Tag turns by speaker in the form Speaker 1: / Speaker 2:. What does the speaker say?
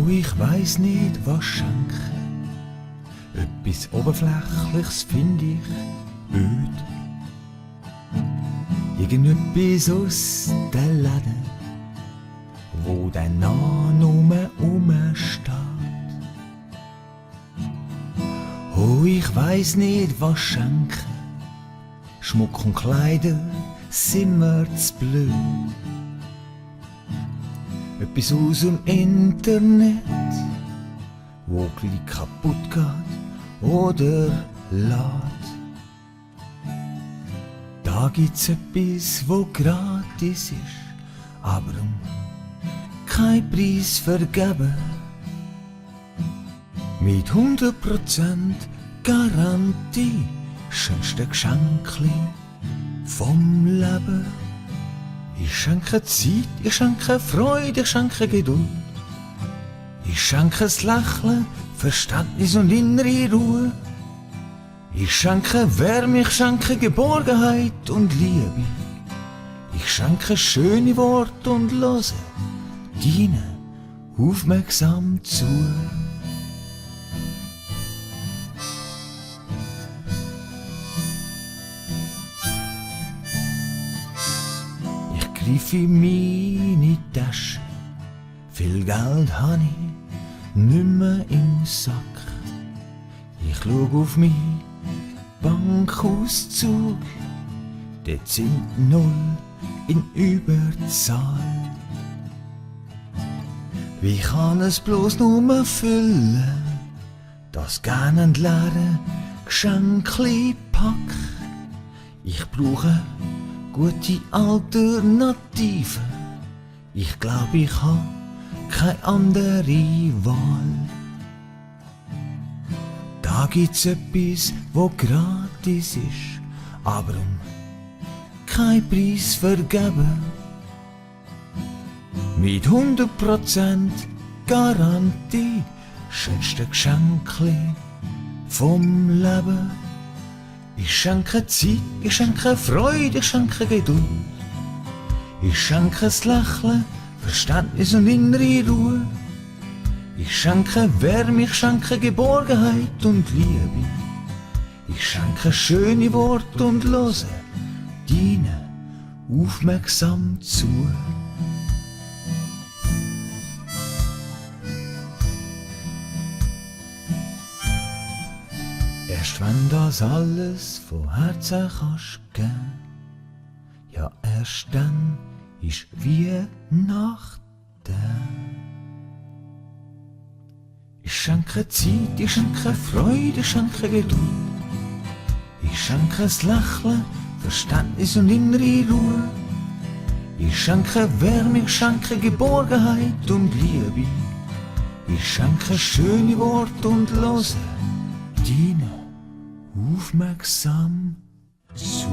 Speaker 1: ich weiss nicht, was schenken. Etwas Oberflächliches find ich öd. Irgendetwas aus den Läden, wo dann nur rumsteht. Oh, ich weiss nicht, was schenken. Schmuck und Kleider sind mir zu blöd. Etwas aus dem Internet, wo gleich kaputt geht oder lädt. Da gibt's etwas, wo gratis ist, aber kein Preis vergeben. Mit 100% Garantie, schönste Geschenkli vom Leben. Ich schenke Zeit, ich schenke Freude, ich schenke Geduld. Ich schenke das Lächeln, Verständnis und innere Ruhe. Ich schenke Wärme, ich schenke Geborgenheit und Liebe. Ich schenke schöne Worte und höre deinen aufmerksam zu. Ich greife in meine Tasche, viel Geld habe ich nimmer im Sack. Ich schau auf meinen Bankauszug, dort sind Null in Überzahl. Wie kann es bloß nur füllen, das gern entleeren Geschenkli pack? Ich brauche gute Alternative, ich glaub, ich hab keine andere Wahl. Da gibt's etwas, wo gratis ist, aber kein Preis vergeben. Mit 100% Garantie, schönste Geschenkli vom Leben. Ich schenke Zeit, ich schenke Freude, ich schenke Geduld. Ich schenke das Lächeln, Verständnis und innere Ruhe. Ich schenke Wärme, ich schenke Geborgenheit und Liebe. Ich schenke schöne Worte und höre deinen aufmerksam zu. Erst wenn das alles von Herzen kannst geben, ja erst dann ist Weihnachten. Ich schenke Zeit, ich schenke Freude, ich schenke Geduld. Ich schenke das Lächeln, Verständnis und innere Ruhe. Ich schenke Wärme, ich schenke Geborgenheit und Liebe. Ich schenke schöne Worte und höre deinen aufmerksam zu.